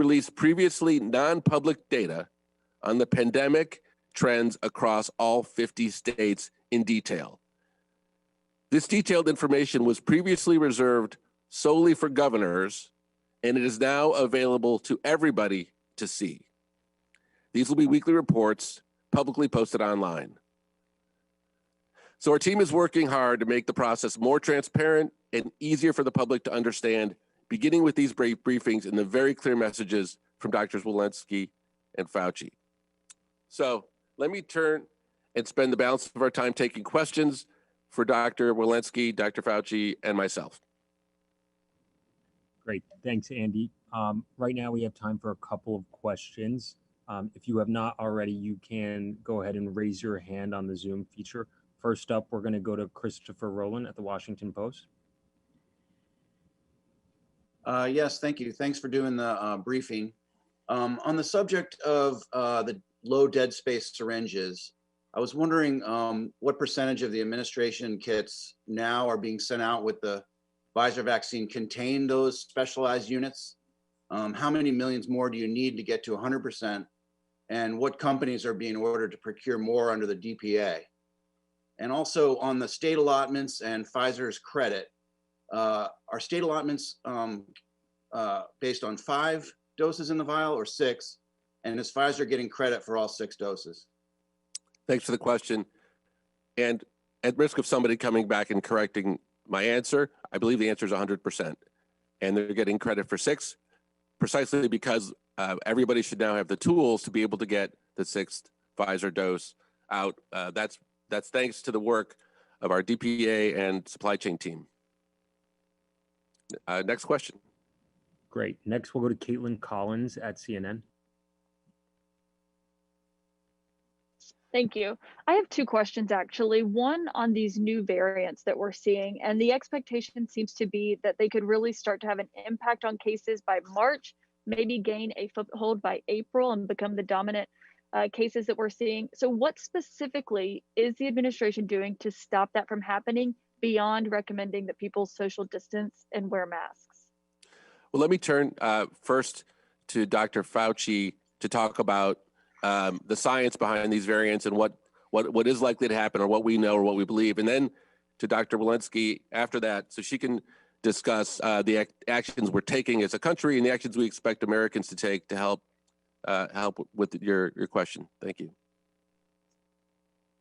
released previously non-public data on the pandemic trends across all 50 states in detail. This detailed information was previously reserved solely for governors, and it is now available to everybody to see. These will be weekly reports publicly posted online. So our team is working hard to make the process more transparent and easier for the public to understand, beginning with these briefings and the very clear messages from Drs. Olinsky and Fauci. So let me turn and spend the balance of our time taking questions for Dr. Olinsky, Dr. Fauci, and myself. Great, thanks, Andy. Right now we have time for a couple of questions. If you have not already, you can go ahead and raise your hand on the Zoom feature. First up, we're going to go to Christopher Rowland at the Washington Post. Yes, thank you. Thanks for doing the briefing. On the subject of the low dead space syringes, I was wondering what percentage of the administration kits now are being sent out with the Pfizer vaccine contain those specialized units? How many millions more do you need to get to 100%? And what companies are being ordered to procure more under the DPA? And also on the state allotments and Pfizer's credit, are state allotments based on 5 doses in the vial or 6? And is Pfizer getting credit for all 6 doses? Thanks for the question. And at risk of somebody coming back and correcting my answer, I believe the answer is 100%. And they're getting credit for 6 precisely because everybody should now have the tools to be able to get the 6th Pfizer dose out. That's thanks to the work of our DPA and supply chain team. Next question. Great. Next, we'll go to Caitlin Collins at CNN. Thank you. I have 2 questions, actually. One on these new variants that we're seeing, and the expectation seems to be that they could really start to have an impact on cases by March, maybe gain a foothold by April and become the dominant cases that we're seeing. So what specifically is the administration doing to stop that from happening beyond recommending that people social distance and wear masks? Well, let me turn first to Dr. Fauci to talk about the science behind these variants and what is likely to happen or what we know or what we believe. And then to Dr. Olinsky after that, so she can discuss the actions we're taking as a country and the actions we expect Americans to take to help with your question. Thank you.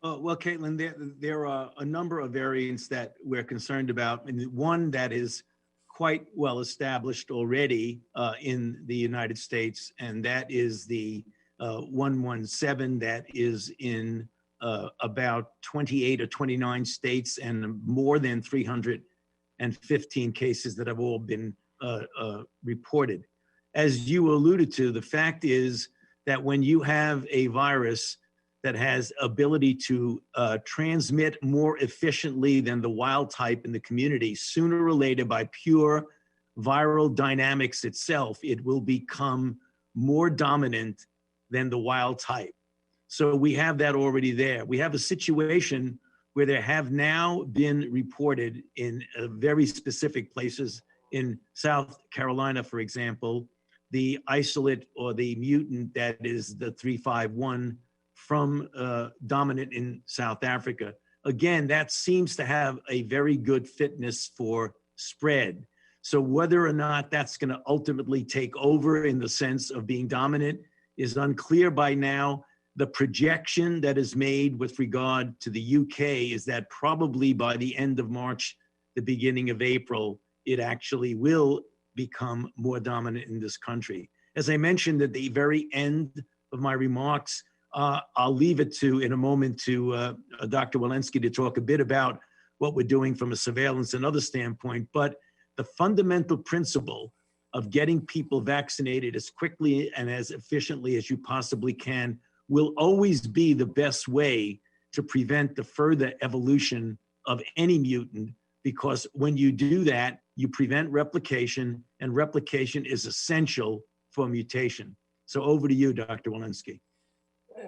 Well, Caitlin, there are a number of variants that we're concerned about, and one that is quite well established already in the United States, and that is the 117 that is in about 28 or 29 states and more than 315 cases that have all been reported. As you alluded to, the fact is that when you have a virus that has ability to transmit more efficiently than the wild type in the community, sooner or later, by pure viral dynamics itself, it will become more dominant than the wild type. So we have that already there. We have a situation where there have now been reported in very specific places in South Carolina, for example, the isolate or the mutant that is the 351 from dominant in South Africa. Again, that seems to have a very good fitness for spread. So whether or not that's going to ultimately take over in the sense of being dominant is unclear by now. The projection that is made with regard to the UK is that probably by the end of March, the beginning of April, it actually will become more dominant in this country. As I mentioned at the very end of my remarks, I'll leave it to, in a moment, to Dr. Olinsky to talk a bit about what we're doing from a surveillance and other standpoint. But the fundamental principle of getting people vaccinated as quickly and as efficiently as you possibly can will always be the best way to prevent the further evolution of any mutant, because when you do that, you prevent replication, and replication is essential for mutation. So over to you, Dr. Olinsky.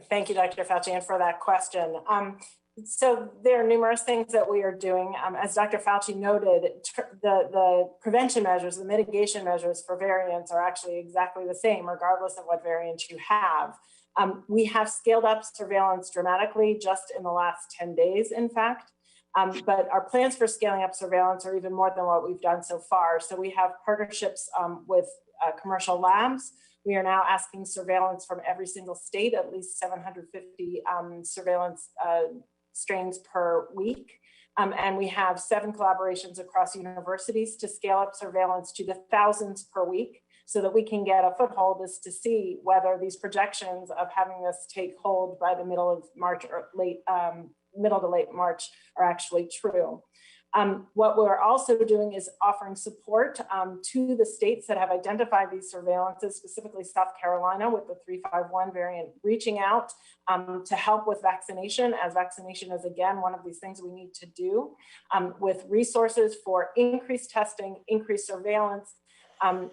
Thank you, Dr. Fauci, and for that question. So there are numerous things that we are doing. As Dr. Fauci noted, the prevention measures, the mitigation measures for variants are actually exactly the same, regardless of what variant you have. We have scaled up surveillance dramatically just in the last 10 days, in fact. But our plans for scaling up surveillance are even more than what we've done so far. So we have partnerships with commercial labs. We are now asking surveillance from every single state, at least 750 surveillance strains per week. And we have 7 collaborations across universities to scale up surveillance to the thousands per week so that we can get a foothold as to see whether these projections of having this take hold by the middle of March or middle to late March are actually true. What we're also doing is offering support to the states that have identified these surveillances, specifically South Carolina with the 351 variant, reaching out to help with vaccination, as vaccination is again one of these things we need to do, with resources for increased testing, increased surveillance,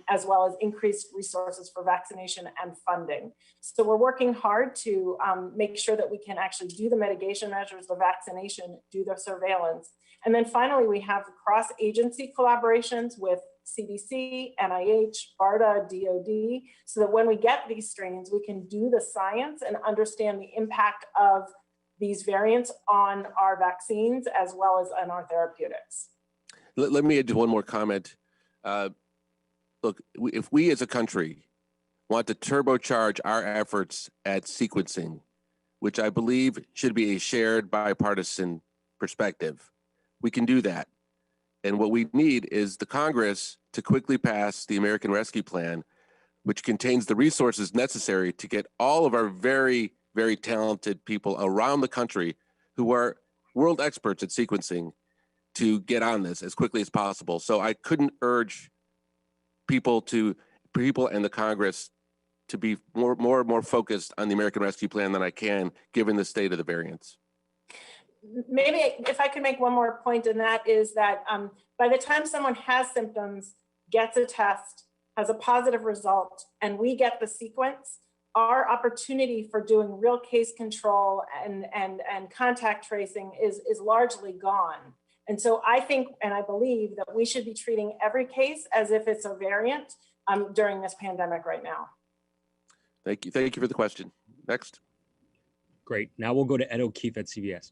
as well as increased resources for vaccination and funding. So we're working hard to make sure that we can actually do the mitigation measures, the vaccination, do the surveillance. And then finally, we have cross-agency collaborations with CDC, NIH, BARDA, DOD, so that when we get these strains, we can do the science and understand the impact of these variants on our vaccines as well as on our therapeutics. Let me add one more comment. Look, if we as a country want to turbocharge our efforts at sequencing, which I believe should be a shared bipartisan perspective, we can do that. And what we need is the Congress to quickly pass the American Rescue Plan, which contains the resources necessary to get all of our very, very talented people around the country who are world experts at sequencing to get on this as quickly as possible. So I couldn't urge people and the Congress to be more focused on the American Rescue Plan than I can, given the state of the variants. Maybe if I could make one more point, and that is that by the time someone has symptoms, gets a test, has a positive result, and we get the sequence, our opportunity for doing real case control and contact tracing is largely gone. And so I think, and I believe that we should be treating every case as if it's a variant during this pandemic right now. Thank you. Thank you for the question. Next. Great. Now we'll go to Ed O'Keefe at CBS.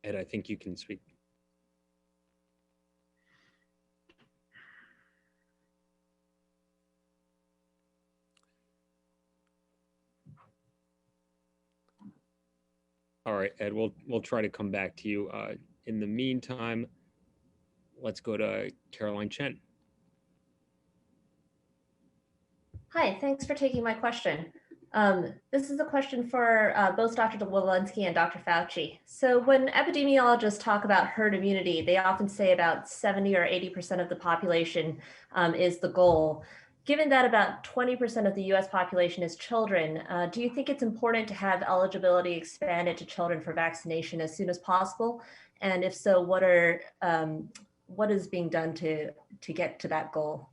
Ed, I think you can speak. All right, Ed, we'll try to come back to you. In the meantime, let's go to Caroline Chen. Hi, thanks for taking my question. This is a question for both Dr. Olinsky and Dr. Fauci. So when epidemiologists talk about herd immunity, they often say about 70 or 80% of the population is the goal. Given that about 20% of the US population is children, do you think it's important to have eligibility expanded to children for vaccination as soon as possible? And if so, what is being done to get to that goal?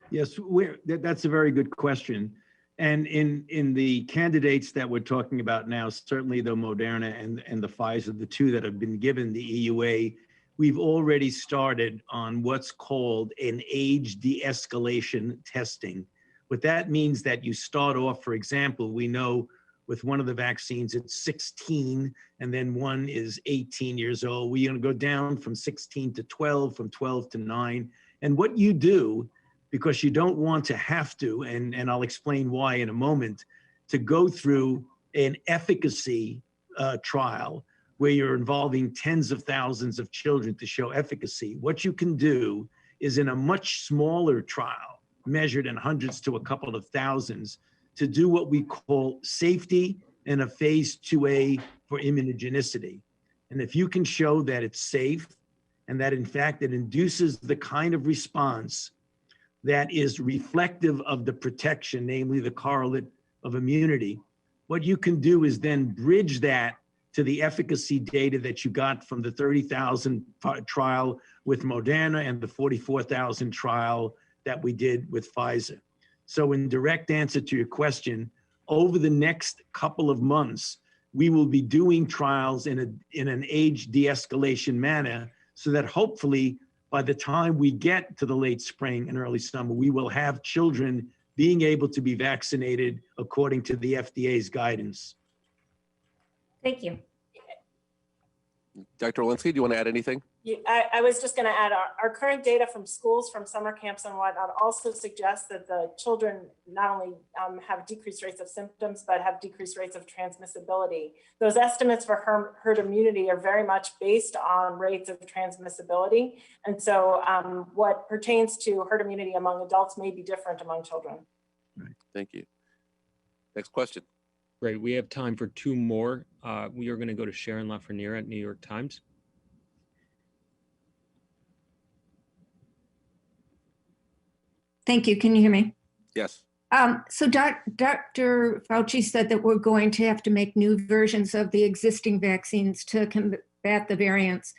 Yes, that's a very good question. And in the candidates that we're talking about now, certainly the Moderna and the Pfizer, the two that have been given the EUA, we've already started on what's called an age de-escalation testing. What that means that you start off, for example, we know with one of the vaccines, it's 16, and then one is 18 years old. We're gonna go down from 16 to 12, from 12 to 9. And what you do, because you don't want to have to, and I'll explain why in a moment, to go through an efficacy trial where you're involving tens of thousands of children to show efficacy. What you can do is in a much smaller trial, measured in hundreds to a couple of thousands, to do what we call safety and a phase 2A for immunogenicity. And if you can show that it's safe and that in fact it induces the kind of response that is reflective of the protection, namely the correlate of immunity, what you can do is then bridge that to the efficacy data that you got from the 30,000 trial with Moderna and the 44,000 trial that we did with Pfizer. So in direct answer to your question, over the next couple of months, we will be doing trials in an age de-escalation manner so that hopefully by the time we get to the late spring and early summer, we will have children being able to be vaccinated according to the FDA's guidance. Thank you. Dr. Olinsky, do you want to add anything? Yeah, I was just going to add our current data from schools, from summer camps and whatnot also suggests that the children not only have decreased rates of symptoms, but have decreased rates of transmissibility. Those estimates for herd immunity are very much based on rates of transmissibility. And so what pertains to herd immunity among adults may be different among children. Right. Thank you. Next question. Great. We have time for two more. We are going to go to Sharon Lafreniere at New York Times. Thank you. Can you hear me? Yes. So Dr. Fauci said that we're going to have to make new versions of the existing vaccines to combat the variants.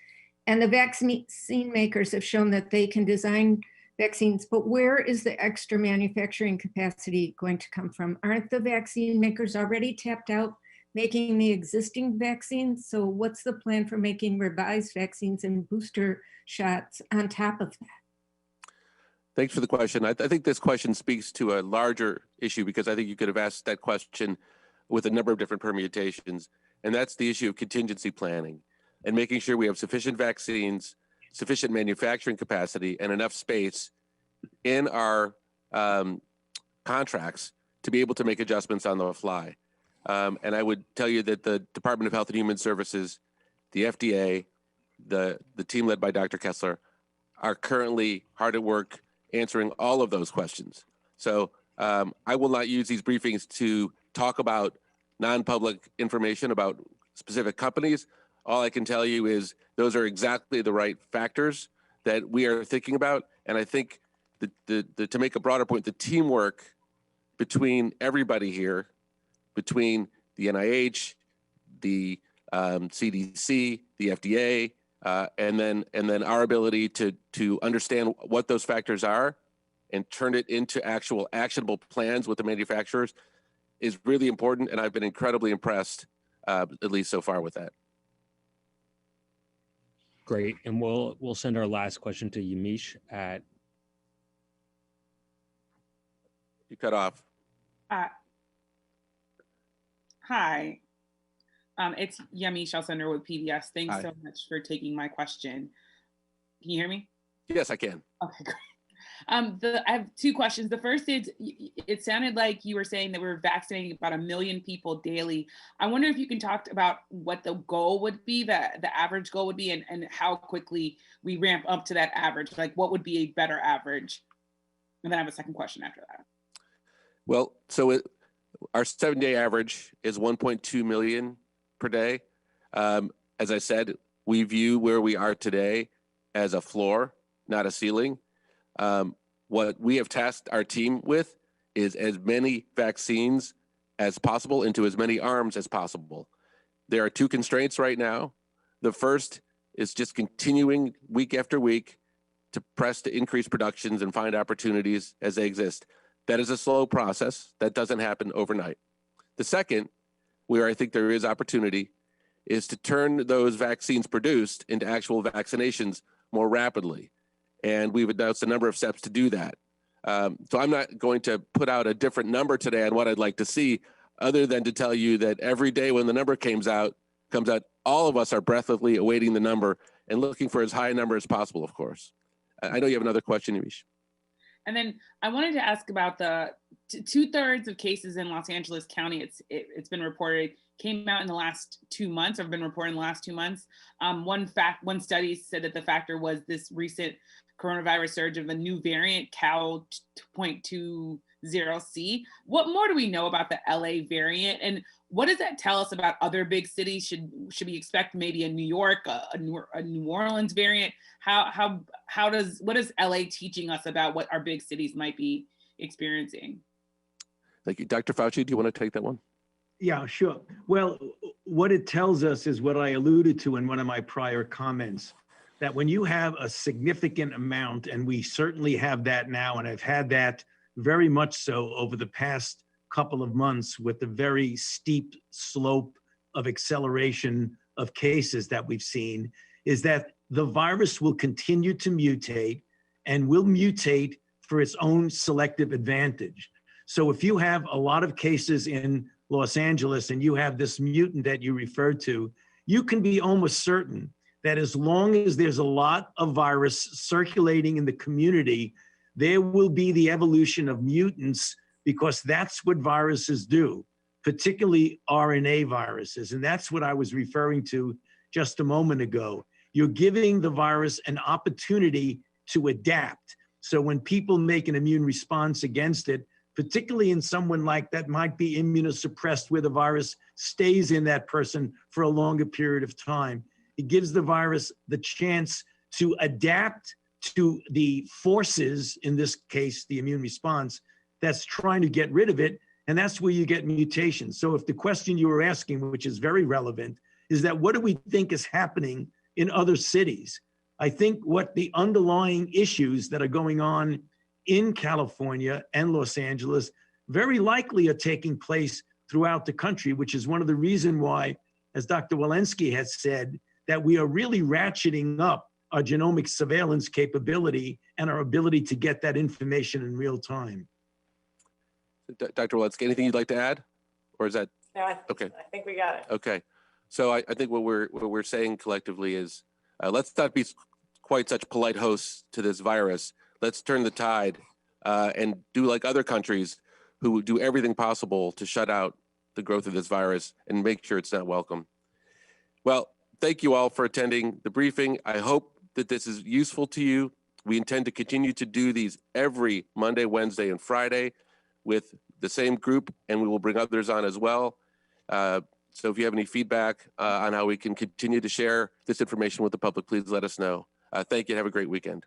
And the vaccine makers have shown that they can design vaccines, but where is the extra manufacturing capacity going to come from? Aren't the vaccine makers already tapped out making the existing vaccines? So what's the plan for making revised vaccines and booster shots on top of that? Thanks for the question. I think this question speaks to a larger issue because I think you could have asked that question with a number of different permutations. And that's the issue of contingency planning and making sure we have sufficient vaccines, sufficient manufacturing capacity, and enough space in our contracts to be able to make adjustments on the fly. And I would tell you that the Department of Health and Human Services, the FDA, the team led by Dr. Kessler, are currently hard at work answering all of those questions. So I will not use these briefings to talk about non-public information about specific companies. All I can tell you is those are exactly the right factors that we are thinking about. And I think to make a broader point, the teamwork between everybody here, between the NIH, the CDC, the FDA, and then our ability to understand what those factors are and turn it into actual actionable plans with the manufacturers is really important. And I've been incredibly impressed, at least so far, with that. Great. And we'll send our last question to Yamiche at. You cut off. Hi. It's Yamiche Alcindor with PBS. Thanks so much for taking my question. Can you hear me? Yes, I can. Okay, great. I have two questions. The first is, it sounded like you were saying that we're vaccinating about 1 million people daily. I wonder if you can talk about what the goal would be, the average goal would be, and how quickly we ramp up to that average. Like, what would be a better average? And then I have a second question after that. Well, so our 7-day average is 1.2 million per day. As I said, we view where we are today as a floor, not a ceiling. What we have tasked our team with is as many vaccines as possible into as many arms as possible. There are two constraints right now. The first is just continuing week after week to press to increase productions and find opportunities as they exist. That is a slow process. That doesn't happen overnight. The second, where I think there is opportunity, is to turn those vaccines produced into actual vaccinations more rapidly. And we've announced a number of steps to do that. So I'm not going to put out a different number today on what I'd like to see, other than to tell you that every day when the number comes out, all of us are breathlessly awaiting the number and looking for as high a number as possible, of course. I know you have another question, Yamiche. And then I wanted to ask about the 2/3 of cases in Los Angeles County. It's been reported came out in the last 2 months, or been reported in the last 2 months. One study said that the factor was this recent coronavirus surge of a new variant, Cal 2.20C. What more do we know about the LA variant, and what does that tell us about other big cities? Should we expect maybe a New York, a New Orleans variant? What is LA teaching us about what our big cities might be experiencing? Thank you. Dr. Fauci, do you want to take that one? Yeah, sure. Well, what it tells us is what I alluded to in one of my prior comments, that when you have a significant amount, and we certainly have that now, and I've had that very much so over the past couple of months with the very steep slope of acceleration of cases that we've seen, is that the virus will continue to mutate and will mutate for its own selective advantage. So if you have a lot of cases in Los Angeles and you have this mutant that you referred to, you can be almost certain that as long as there's a lot of virus circulating in the community, there will be the evolution of mutants, because that's what viruses do, particularly RNA viruses. And that's what I was referring to just a moment ago. You're giving the virus an opportunity to adapt. So when people make an immune response against it, particularly in someone like that might be immunosuppressed, where the virus stays in that person for a longer period of time, it gives the virus the chance to adapt to the forces, in this case, the immune response, that's trying to get rid of it. And that's where you get mutations. So if the question you were asking, which is very relevant, is that what do we think is happening in other cities? I think what the underlying issues that are going on in California and Los Angeles very likely are taking place throughout the country, which is one of the reasons why, as Dr. Olinsky has said, that we are really ratcheting up our genomic surveillance capability and our ability to get that information in real time. Dr. Olinsky, anything you'd like to add? Or is that? No, okay? I think we got it. Okay. So I think what we're saying collectively is let's not be quite such polite hosts to this virus. Let's turn the tide and do like other countries who do everything possible to shut out the growth of this virus and make sure it's not welcome. Well, thank you all for attending the briefing. I hope that this is useful to you. We intend to continue to do these every Monday, Wednesday, and Friday with the same group, and we will bring others on as well. So if you have any feedback on how we can continue to share this information with the public, please let us know. Thank you. Have a great weekend.